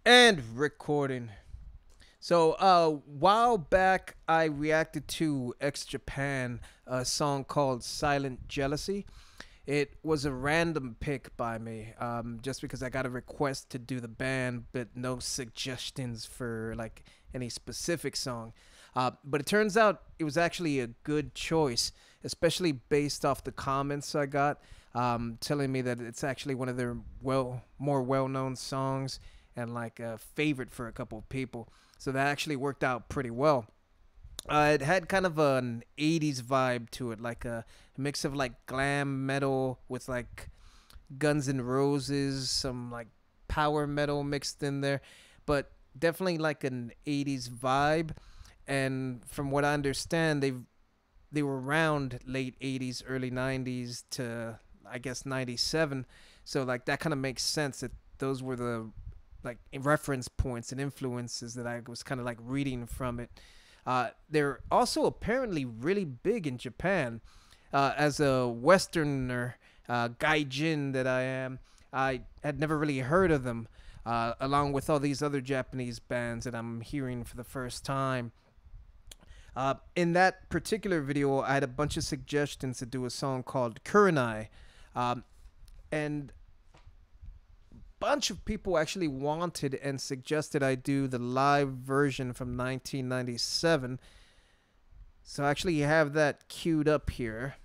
And recording. So, while back, I reacted to X Japan, a song called Silent Jealousy. It was a random pick by me, just because I got a request to do the band, but no suggestions for like any specific song. But it turns out it was actually a good choice, especially based off the comments I got, telling me that it's actually one of their more well known songs and like a favorite for a couple of people. So that actually worked out pretty well. It had kind of an 80s vibe to it, like a mix of like glam metal with like Guns N' Roses, some like power metal mixed in there, but definitely like an 80s vibe. And from what I understand, they were around late 80s, early 90s to I guess 97. So like that kind of makes sense that those were the like reference points and influences that I was kind of like reading from it. They're also apparently really big in Japan. As a Westerner, gaijin that I am, I had never really heard of them, along with all these other Japanese bands that I'm hearing for the first time. In that particular video, I had a bunch of suggestions to do a song called Kurenai. And bunch of people actually wanted and suggested I do the live version from 1997. So I actually have that queued up here.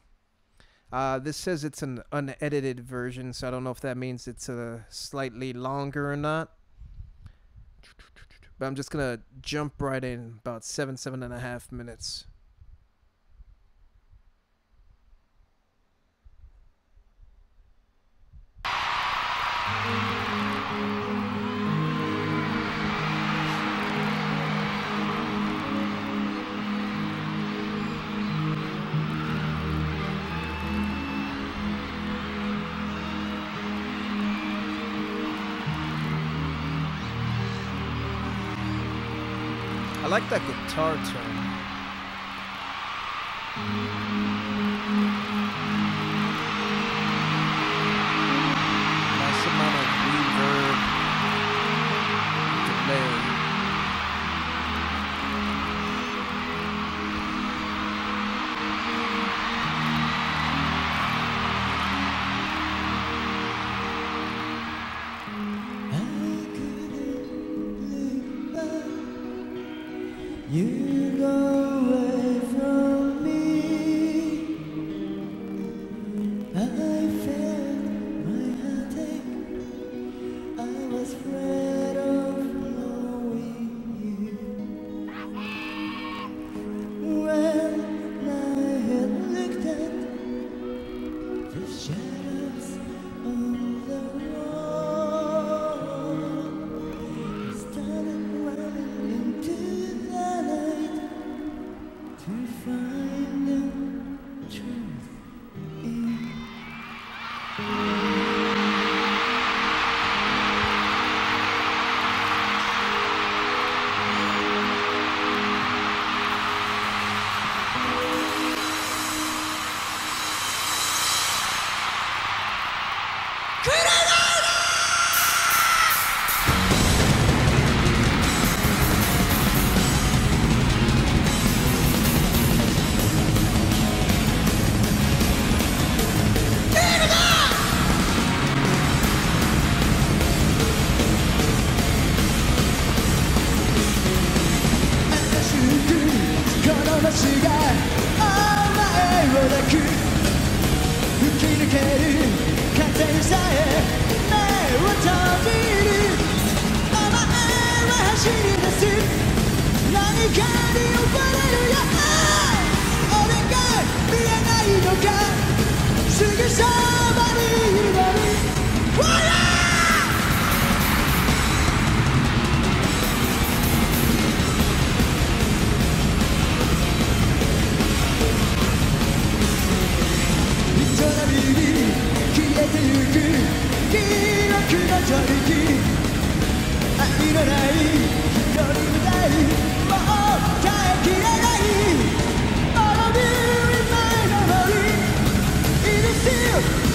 This says it's an unedited version, so I don't know if that means it's slightly longer or not. But I'm just gonna jump right in, about 7.5 minutes. I like that guitar tone. Nice amount of reverb, delay. You go away from me. I felt my heartache. I was afraid of knowing you. When I had looked at the shadows on the wall, I started running into the night to find the truth in.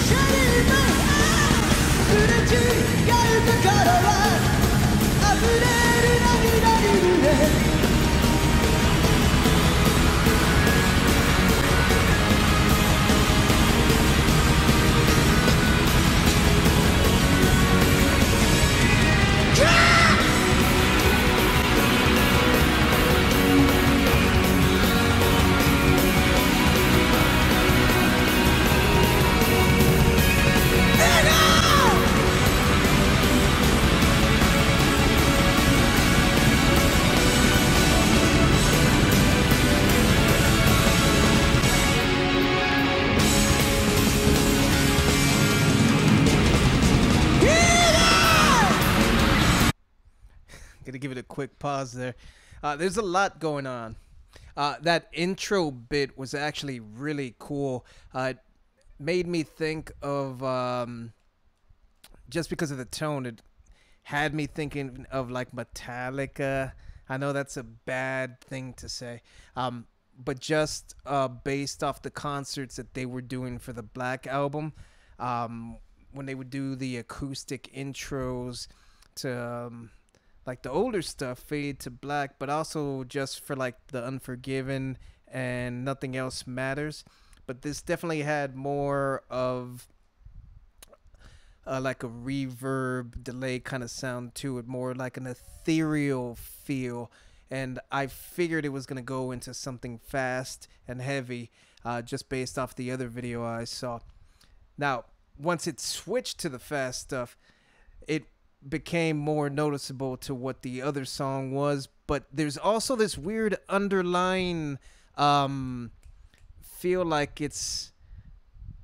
Shining my eyes, Gonna give it a quick pause there. There's a lot going on. That intro bit was actually really cool. It made me think of just because of the tone. It had me thinking of like Metallica. I know that's a bad thing to say, but just based off the concerts that they were doing for the Black album, when they would do the acoustic intros to like the older stuff, Fade to Black, but also just for like the Unforgiven and Nothing Else Matters. But this definitely had more of like a reverb delay kind of sound to it, more like an ethereal feel. And I figured it was going to go into something fast and heavy, just based off the other video I saw. Now, once it switched to the fast stuff, it became more noticeable to what the other song was. But there's also this weird underlying feel like it's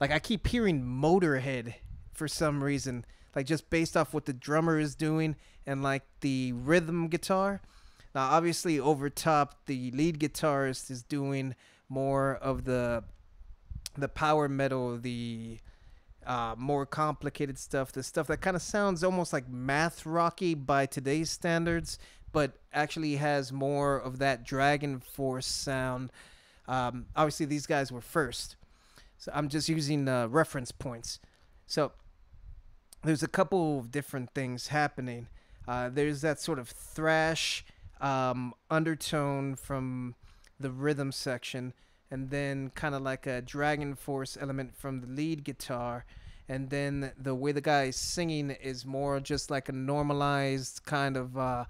like I keep hearing Motorhead for some reason, like just based off what the drummer is doing and like the rhythm guitar. Now obviously over top the lead guitarist is doing more of the power metal, the more complicated stuff, the stuff that kind of sounds almost like math rocky by today's standards, but actually has more of that Dragon Force sound. Obviously these guys were first, so I'm just using reference points. So there's a couple of different things happening. There's that sort of thrash undertone from the rhythm section, and then kind of like a Dragon Force element from the lead guitar. And then the way the guy is singing is more just like a normalized kind of I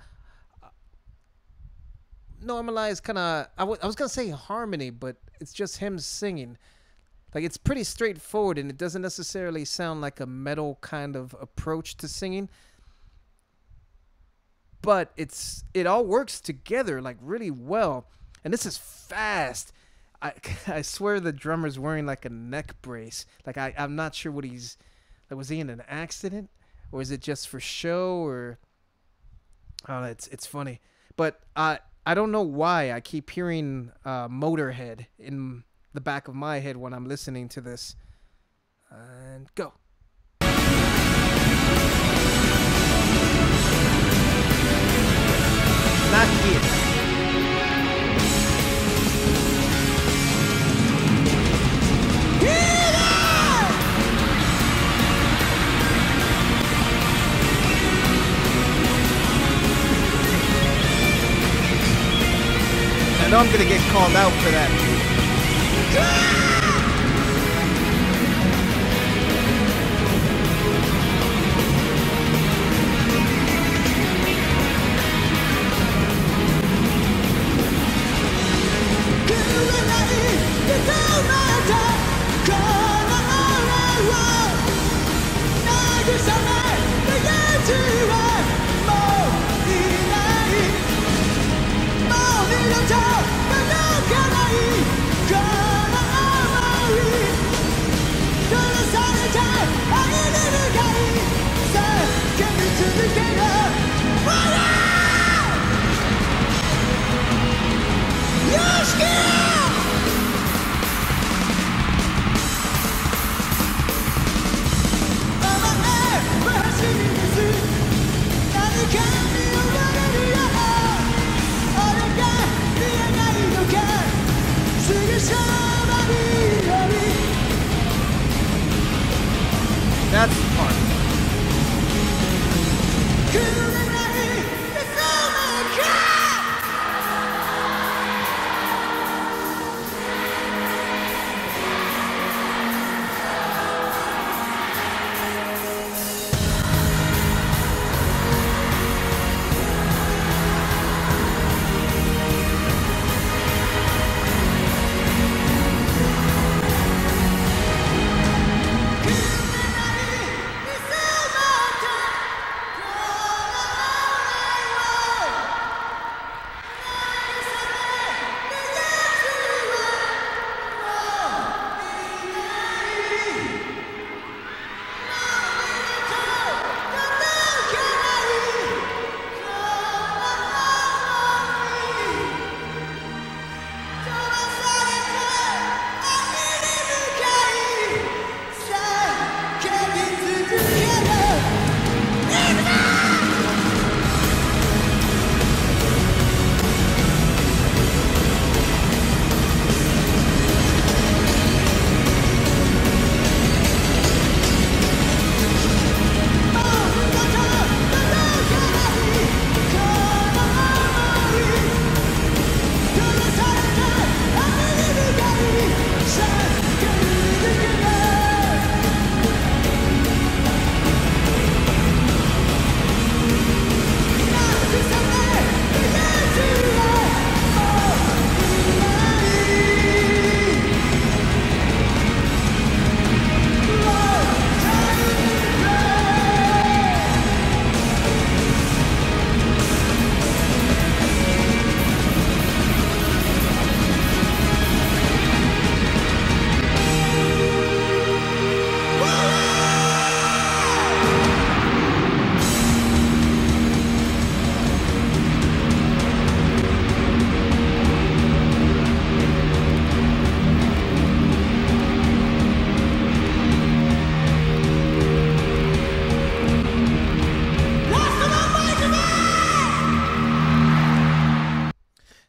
was gonna say harmony, but it's just him singing. Like it's pretty straightforward, and it doesn't necessarily sound like a metal kind of approach to singing, but it all works together like really well. And this is fast. I swear the drummer's wearing like a neck brace. Like I'm not sure what he's like. Was he in an accident, or is it just for show? Or it's funny, but I don't know why I keep hearing Motorhead in the back of my head when I'm listening to this. And go. Not here. I know I'm gonna get called out for that.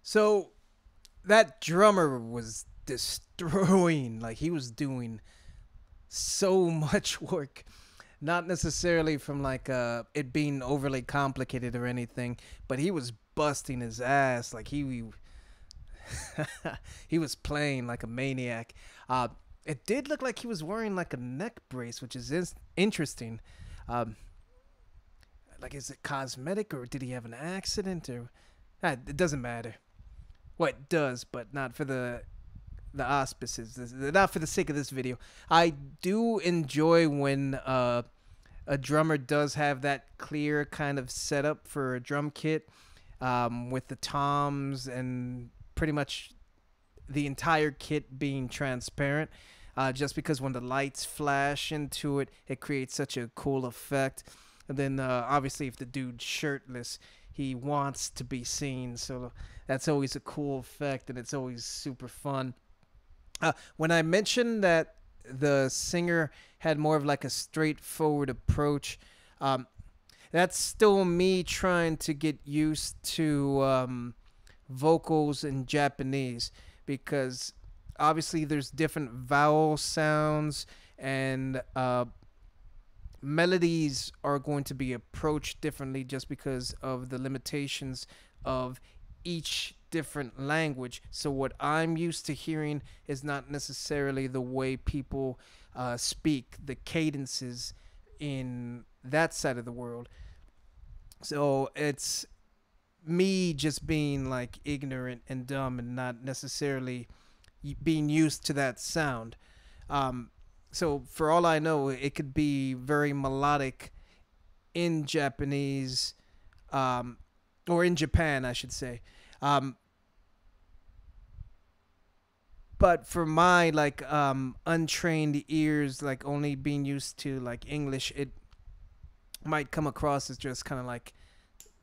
So that drummer was destroying. Like he was doing so much work. Not necessarily from like it being overly complicated or anything, but he was busting his ass. Like he was playing like a maniac. It did look like he was wearing like a neck brace, which is interesting. Um, like, is it cosmetic or did he have an accident or? It doesn't matter. Well, it does, but not for the auspices. Not for the sake of this video. I do enjoy when a drummer does have that clear kind of setup for a drum kit, with the toms and pretty much the entire kit being transparent. Just because when the lights flash into it, it creates such a cool effect. And then obviously, if the dude's shirtless, he wants to be seen. So that's always a cool effect, and it's always super fun. When I mentioned that the singer had more of like a straightforward approach, um, that's still me trying to get used to vocals in Japanese, because obviously there's different vowel sounds, and melodies are going to be approached differently just because of the limitations of each different language. So what I'm used to hearing is not necessarily the way people speak, the cadences in that side of the world. So it's me just being like ignorant and dumb and not necessarily being used to that sound. So for all I know, it could be very melodic in Japanese, or in Japan, I should say. Um, but for my like untrained ears, like only being used to like English, it might come across as just kind of like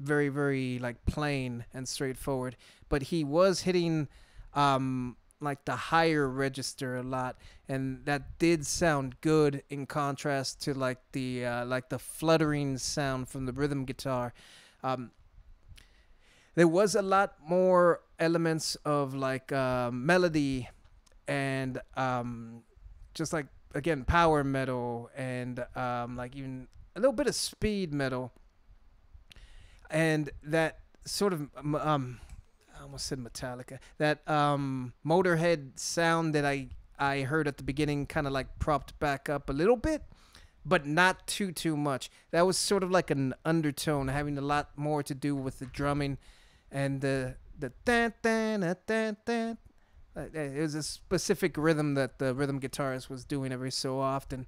very very like plain and straightforward. But he was hitting like the higher register a lot, and that did sound good in contrast to like the fluttering sound from the rhythm guitar. um there was a lot more elements of like melody and just like, again, power metal, and like even a little bit of speed metal, and that sort of I almost said Metallica. That Motorhead sound that I heard at the beginning kind of like propped back up a little bit, but not too much. That was sort of like an undertone, having a lot more to do with the drumming and the dan dan dan dan. It was a specific rhythm that the rhythm guitarist was doing every so often.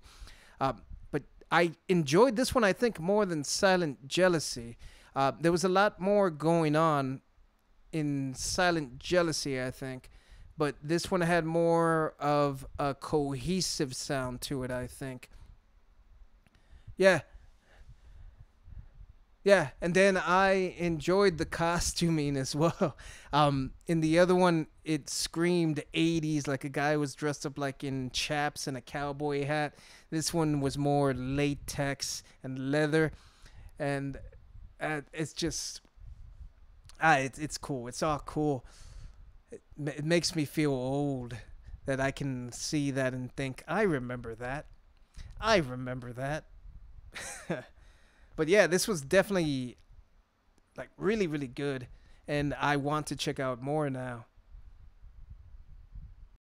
But I enjoyed this one, I think, more than Silent Jealousy. There was a lot more going on in Silent Jealousy, I think, but this one had more of a cohesive sound to it, I think. Yeah, yeah, and then I enjoyed the costuming as well. In the other one, it screamed 80s, like a guy was dressed up like in chaps and a cowboy hat. This one was more latex and leather, and it's just, it's cool. It's all cool. It makes me feel old that I can see that and think, I remember that. I remember that. But yeah, this was definitely like really, really good, and I want to check out more now.